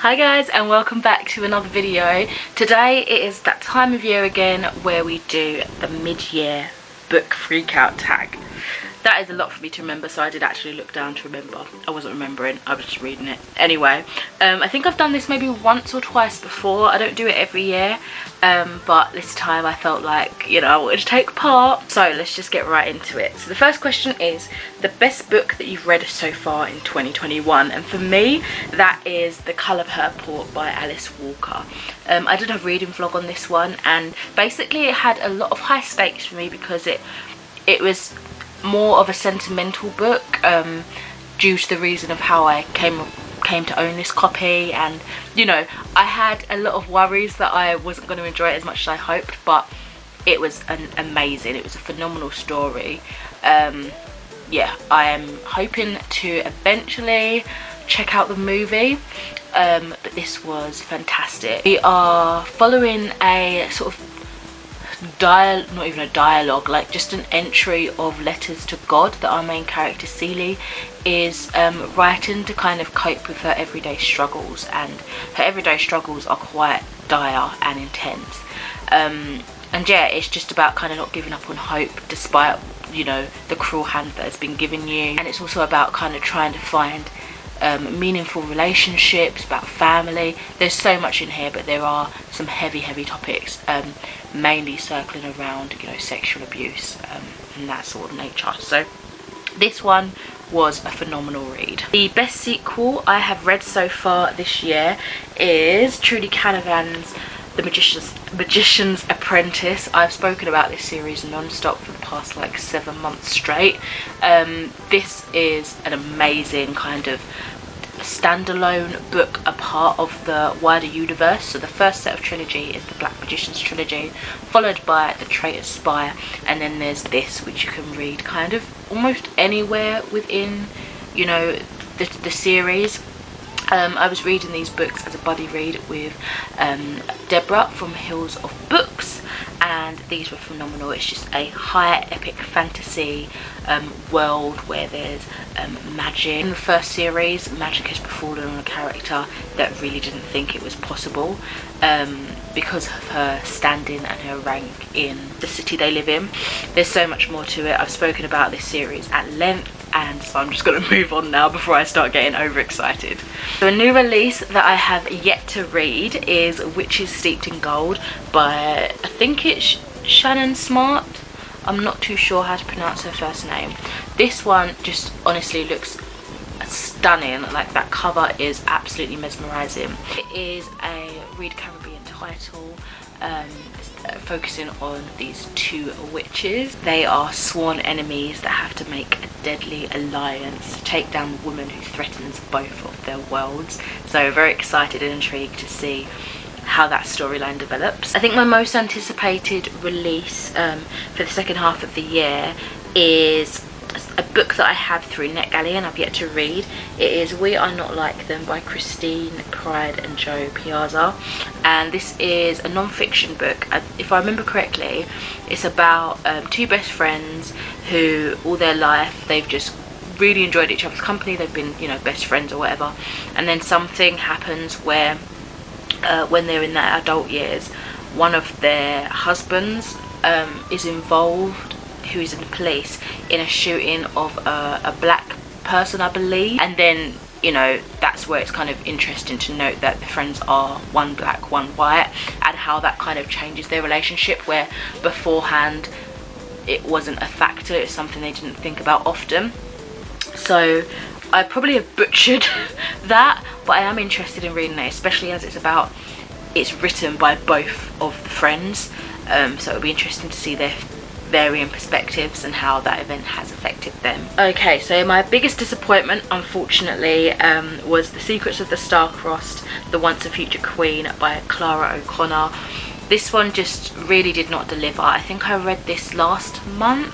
Hi guys, and welcome back to another video. Today it is that time of year again where we do the mid-year book freakout tag. That is a lot for me to remember, so I did actually look down to remember. I wasn't remembering, I was just reading it. Anyway, I think I've done this maybe once or twice before. I don't do it every year, but this time I felt like, you know, I wanted to take part. So let's just get right into it. So the first question is the best book that you've read so far in 2021, and for me that is The Colour Purple by Alice Walker. I did a reading vlog on this one, and basically it had a lot of high stakes for me because it was more of a sentimental book, due to the reason of how I came to own this copy. And you know, I had a lot of worries that I wasn't going to enjoy it as much as I hoped, but it was amazing. It was a phenomenal story. Yeah, I am hoping to eventually check out the movie, but this was fantastic. We are following a sort of not even a dialogue, like just an entry of letters to God that our main character Celie is writing to kind of cope with her everyday struggles, and her everyday struggles are quite dire and intense. And yeah, it's just about kind of not giving up on hope despite, you know, the cruel hand that has been given you. And it's also about kind of trying to find meaningful relationships, about family. There's so much in here, but there are some heavy topics, mainly circling around, you know, sexual abuse and that sort of nature. So this one was a phenomenal read. The best sequel I have read so far this year is Trudy Canavan's The Magician's Apprentice. I've spoken about this series non-stop for the past like 7 months straight. This is an amazing kind of standalone book, a part of the wider universe. So the first set of trilogy is the Black Magician's trilogy, followed by The Traitor's Spy, and then there's this, which you can read kind of almost anywhere within, you know, the series. I was reading these books as a buddy read with Deborah from Hills of Books, and these were phenomenal. It's just a high epic fantasy world where there's magic. In the first series, magic has befallen on a character that really didn't think it was possible, because of her standing and her rank in the city they live in. There's so much more to it. I've spoken about this series at length, and so I'm just going to move on now before I start getting overexcited. So a new release that I have yet to read is Witches Steeped in Gold by, I think it's Shannon Smart. I'm not too sure how to pronounce her first name. This one just honestly looks stunning. Like, that cover is absolutely mesmerizing. It is a Read Caribbean title, focusing on these two witches. They are sworn enemies that have to make a deadly alliance to take down the woman who threatens both of their worlds. So very excited and intrigued to see how that storyline develops. I think my most anticipated release for the second half of the year is a book that I have through NetGalley and I've yet to read. It is We Are Not Like Them by Christine Pride and Joe Piazza, and this is a non-fiction book. If I remember correctly, it's about two best friends who all their life they've just really enjoyed each other's company. They've been, you know, best friends or whatever, and then something happens where when they're in their adult years, one of their husbands is involved, who is in the police, in a shooting of a black person, I believe. And then, you know, that's where it's kind of interesting to note that the friends are one black, one white, and how that kind of changes their relationship, where beforehand it wasn't a factor, it was something they didn't think about often. So I probably have butchered that, but I am interested in reading it, especially as it's written by both of the friends, so it'll be interesting to see their varying perspectives and how that event has affected them. Okay, so my biggest disappointment, unfortunately, was The Secrets of the Star-Crossed, The Once a Future Queen by Clara O'Connor. This one just really did not deliver. I think I read this last month.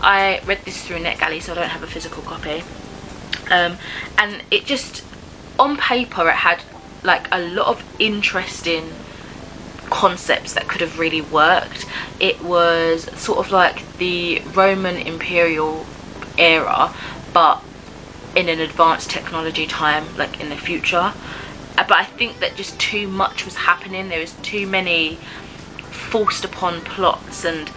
I read this through NetGalley, so I don't have a physical copy, and it just, on paper, it had like a lot of interesting concepts that could have really worked. It was sort of like the Roman imperial era, but in an advanced technology time, like in the future. But I think that just too much was happening. There was too many forced upon plots and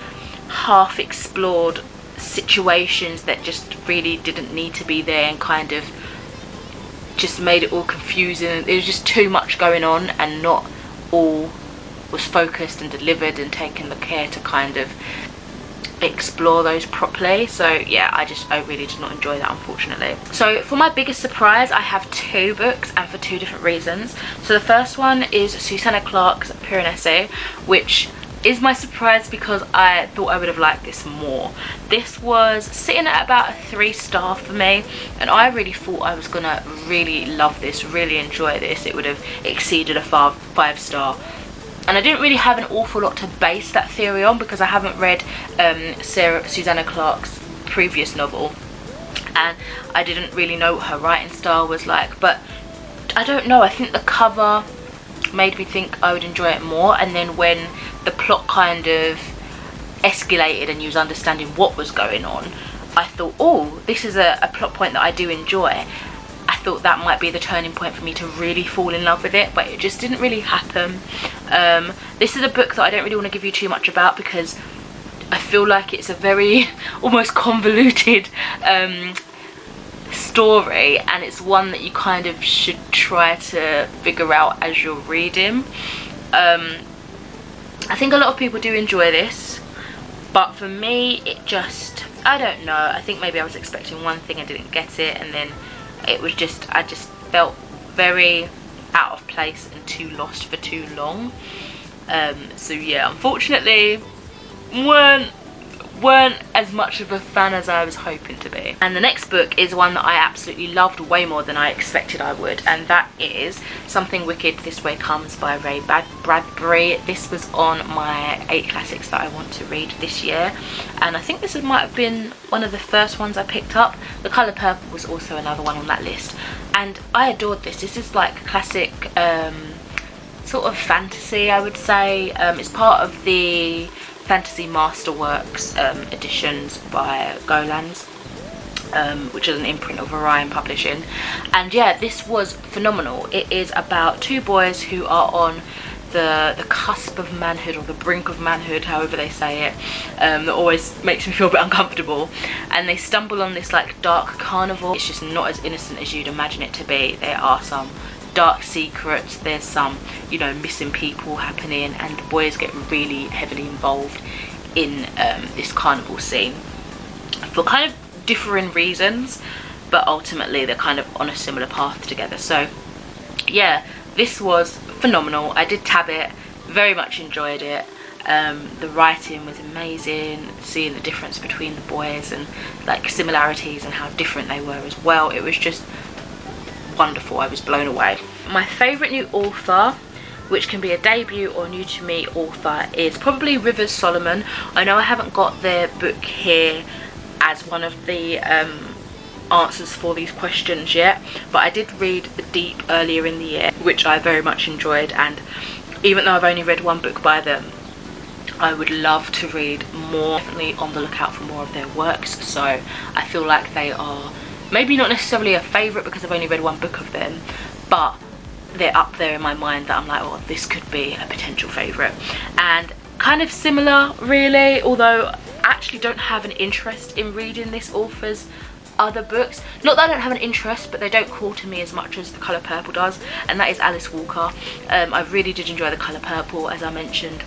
half explored situations that just really didn't need to be there, and kind of just made it all confusing. There was just too much going on, and not all was focused and delivered and taken the care to kind of explore those properly. So yeah, I really did not enjoy that, unfortunately. So for my biggest surprise, I have 2 books, and for 2 different reasons. So the first one is Susanna Clarke's Piranesi, which is my surprise because I thought I would have liked this more. This was sitting at about a 3-star for me, and I really thought I was gonna really love this, really enjoy this. It would have exceeded a 5-star. And I didn't really have an awful lot to base that theory on, because I haven't read Susanna Clarke's previous novel, and I didn't really know what her writing style was like. But I don't know, I think the cover made me think I would enjoy it more, and then when the plot kind of escalated and you was understanding what was going on, I thought, oh, this is a plot point that I do enjoy. I thought that might be the turning point for me to really fall in love with it, but it just didn't really happen. This is a book that I don't really want to give you too much about, because I feel like it's a very almost convoluted story, and it's one that you kind of should try to figure out as you're reading. I think a lot of people do enjoy this, but for me it just, I don't know, I think maybe I was expecting one thing and didn't get it, and then it was just, I just felt very out of place and too lost for too long. So yeah, unfortunately weren't as much of a fan as I was hoping to be. And the next book is one that I absolutely loved way more than I expected I would, and that is Something Wicked This Way Comes by Ray Bradbury. This was on my 8 classics that I want to read this year, and I think this might have been one of the first ones I picked up. The Colour Purple was also another one on that list, and I adored this. This is like classic sort of fantasy, I would say. It's part of the Fantasy Masterworks editions by Golan's, which is an imprint of Orion Publishing. And yeah, this was phenomenal. It is about 2 boys who are on the cusp of manhood, or the brink of manhood, however they say it. That always makes me feel a bit uncomfortable. And they stumble on this like dark carnival. It's just not as innocent as you'd imagine it to be. There are some dark secrets, there's some, you know, missing people happening, and the boys get really heavily involved in this carnival scene for kind of differing reasons, but ultimately they're kind of on a similar path together. So yeah, this was phenomenal. I did tab it, very much enjoyed it. The writing was amazing, seeing the difference between the boys and like similarities and how different they were as well. It was just wonderful. I was blown away. My favourite new author, which can be a debut or new to me author, is probably Rivers Solomon. I know I haven't got their book here as one of the answers for these questions yet, but I did read The Deep earlier in the year, which I very much enjoyed, and even though I've only read 1 book by them, I would love to read more. Definitely on the lookout for more of their works. So I feel like they are maybe not necessarily a favourite because I've only read 1 book of them, but they're up there in my mind that I'm like, oh, this could be a potential favourite. And kind of similar really, although I actually don't have an interest in reading this author's other books. Not that I don't have an interest, but they don't call to me as much as The Colour Purple does, and that is Alice Walker. I really did enjoy The Colour Purple, as I mentioned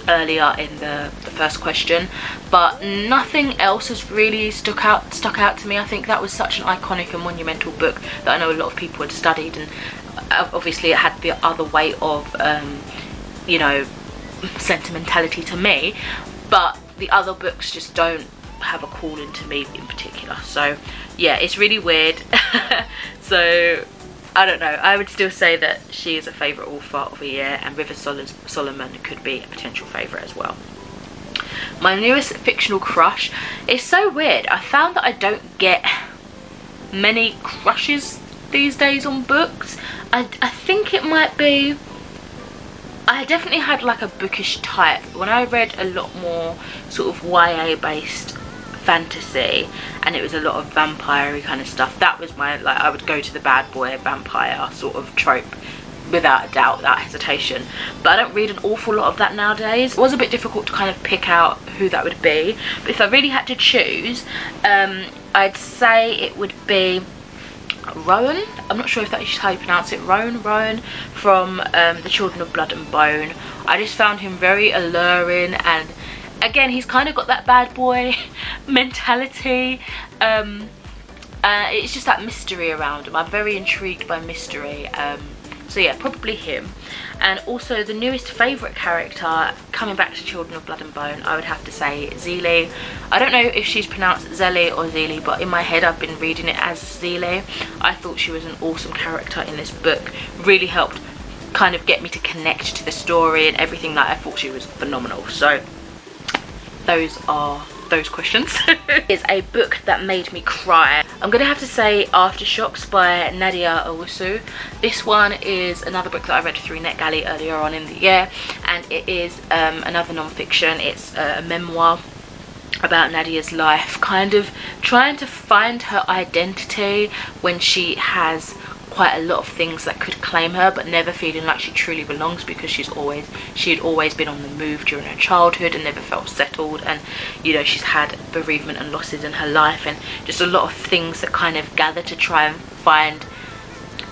earlier in the first question, but nothing else has really stuck out to me. I think that was such an iconic and monumental book that I know a lot of people had studied, and obviously it had the other weight of you know, sentimentality to me, but the other books just don't have a calling to me in particular. So yeah, it's really weird. So I don't know, I would still say that she is a favourite author of the year, and Rivers Solomon could be a potential favourite as well. My newest fictional crush is so weird. I found that I don't get many crushes these days on books. I think it might be, I definitely had like a bookish type when I read a lot more sort of YA based fantasy, and it was a lot of vampire-y kind of stuff. That was my, like, I would go to the bad boy vampire sort of trope without a doubt, without hesitation. But I don't read an awful lot of that nowadays. It was a bit difficult to kind of pick out who that would be, but if I really had to choose, I'd say it would be Rowan. I'm not sure if that is how you pronounce it. Rowan from The Children of Blood and Bone. I just found him very alluring, and again, he's kind of got that bad boy mentality. It's just that mystery around him. I'm very intrigued by mystery. So yeah, probably him. And also the newest favourite character coming back to Children of Blood and Bone, I would have to say Zelie. I don't know if she's pronounced Zelly or Zelie, but in my head I've been reading it as Zelie. I thought she was an awesome character in this book. Really helped kind of get me to connect to the story and everything. That I thought she was phenomenal. So those are those questions. It's a book that made me cry. I'm gonna have to say Aftershocks by Nadia Owusu. This one is another book that I read through NetGalley earlier on in the year, and it is another non-fiction. It's a memoir about Nadia's life, kind of trying to find her identity when she has quite a lot of things that could claim her, but never feeling like she truly belongs, because she had always been on the move during her childhood and never felt settled. And you know, she's had bereavement and losses in her life, and just a lot of things that kind of gather to trying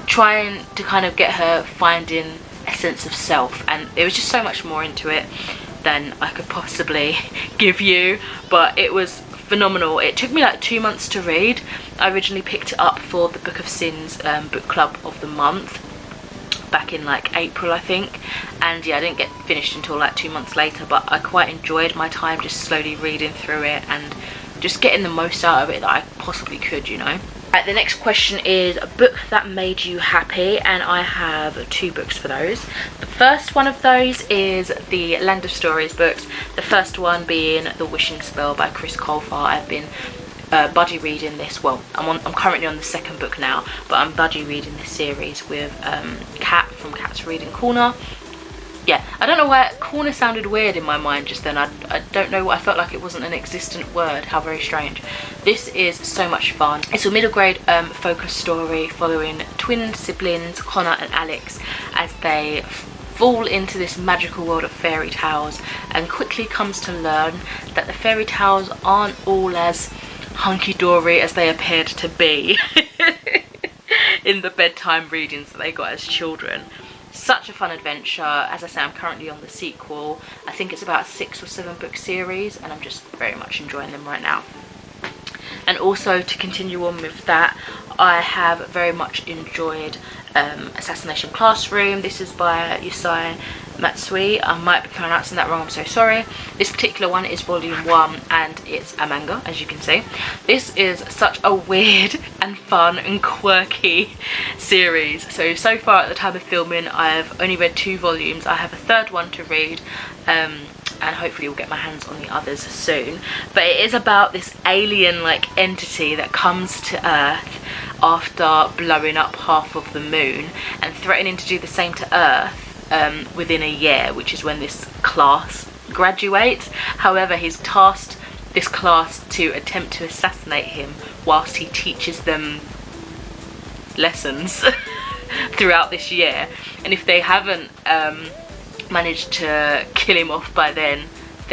to kind of get her finding a sense of self. And there was just so much more into it than I could possibly give you, but it was phenomenal. It took me like 2 months to read. I originally picked it up for the Book of Sins book club of the month back in like April, I think, and yeah, I didn't get finished until like 2 months later, but I quite enjoyed my time just slowly reading through it and just getting the most out of it that I possibly could, you know. Right, the next question is a book that made you happy, and I have 2 books for those. The first one of those is the Land of Stories books, the first one being The Wishing Spell by Chris Colfer. I've been buddy reading this. Well, I'm currently on the 2nd book now, but I'm buddy reading this series with Kat from Kat's Reading Corner. Yeah, I don't know why corner sounded weird in my mind just then. I don't know, I felt like it wasn't an existent word. How very strange. This is so much fun. It's a middle grade focus story following twin siblings Connor and Alex as they fall into this magical world of fairy tales, and quickly comes to learn that the fairy tales aren't all as hunky-dory as they appeared to be in the bedtime readings that they got as children. Such a fun adventure. As I say, I'm currently on the sequel. I think it's about a 6 or 7 book series, and I'm just very much enjoying them right now. And also, to continue on with that, I have very much enjoyed Assassination Classroom. This is by Yusai Matsui. I might be pronouncing that wrong, I'm so sorry. This particular one is volume 1, and it's a manga, as you can see. This is such a weird and fun and quirky series. So far at the time of filming, I've only read 2 volumes. I have a 3rd one to read, and hopefully we'll get my hands on the others soon. But it is about this alien-like entity that comes to Earth after blowing up half of the moon and threatening to do the same to Earth within a year, which is when this class graduates. However, he's tasked this class to attempt to assassinate him whilst he teaches them lessons throughout this year, and if they haven't managed to kill him off by then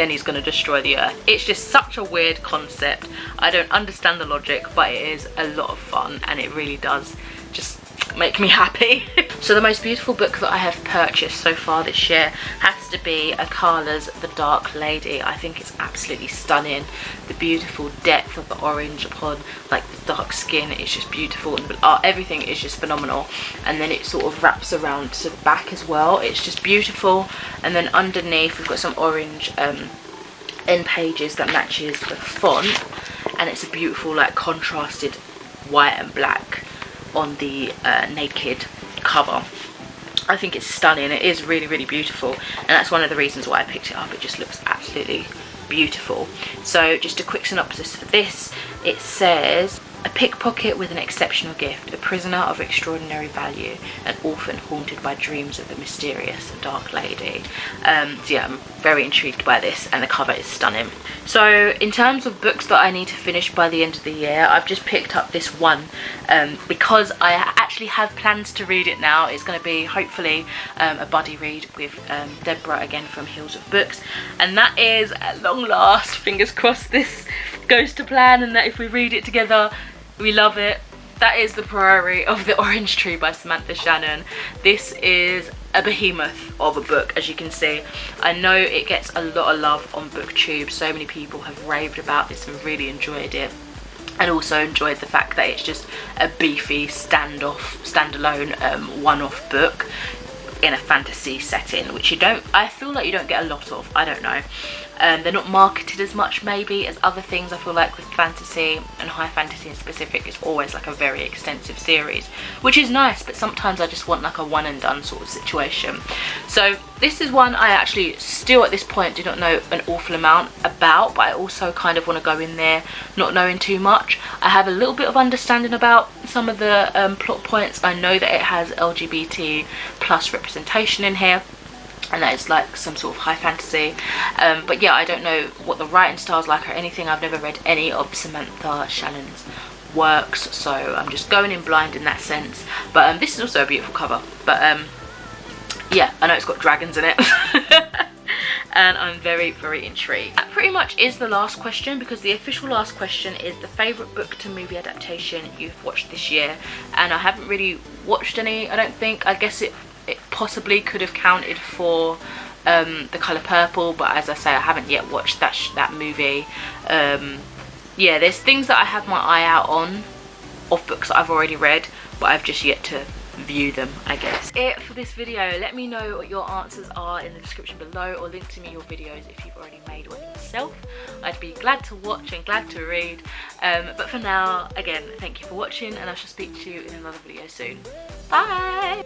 he's going to destroy the Earth. It's just such a weird concept. I don't understand the logic, but it is a lot of fun, and it really does just make me happy. So the most beautiful book that I have purchased so far this year has to be Akala's The Dark Lady. I think it's absolutely stunning. The beautiful depth of the orange upon like the dark skin is just beautiful, and everything is just phenomenal. And then it sort of wraps around to the back as well. It's just beautiful. And then underneath we've got some orange end pages that matches the font, and it's a beautiful like contrasted white and black on the naked cover. I think it's stunning. It is really, really beautiful, and that's one of the reasons why I picked it up. It just looks absolutely beautiful. So just a quick synopsis for this. It says, A pickpocket with an exceptional gift, a prisoner of extraordinary value, an orphan haunted by dreams of the mysterious dark lady. So yeah, I'm very intrigued by this, and the cover is stunning. So in terms of books that I need to finish by the end of the year, I've just picked up this one because I actually have plans to read it now. It's going to be hopefully a buddy read with Deborah again from Hills of Books, and that is, at long last, fingers crossed this goes to plan and that if we read it together we love it. That is The Priory of the Orange Tree by Samantha Shannon. This is a behemoth of a book, as you can see. I know it gets a lot of love on BookTube. So many people have raved about this and really enjoyed it, and also enjoyed the fact that it's just a beefy standalone one-off book in a fantasy setting, which I feel like you don't get a lot of. I don't know. They're not marketed as much maybe as other things. I feel like with fantasy and high fantasy in specific, it's always like a very extensive series, which is nice, but sometimes I just want like a one and done sort of situation. So this is one I actually still at this point do not know an awful amount about, but I also kind of want to go in there not knowing too much. I have a little bit of understanding about some of the plot points. I know that it has LGBT plus representation in here, and that is like some sort of high fantasy, but yeah, I don't know what the writing style's like or anything. I've never read any of Samantha Shannon's works, so I'm just going in blind in that sense. But this is also a beautiful cover, but yeah, I know it's got dragons in it. And I'm very, very intrigued. That pretty much is the last question, because the official last question is the favourite book to movie adaptation you've watched this year, and I haven't really watched any, I don't think. I guess it possibly could have counted for The Colour Purple, but as I say, I haven't yet watched that movie. Yeah, there's things that I have my eye out on of books that I've already read, but I've just yet to view them, I guess. It for this video. Let me know what your answers are in the description below, or link to me your videos if you've already made one yourself. I'd be glad to watch and glad to read. But for now, again, thank you for watching, and I shall speak to you in another video soon. Bye!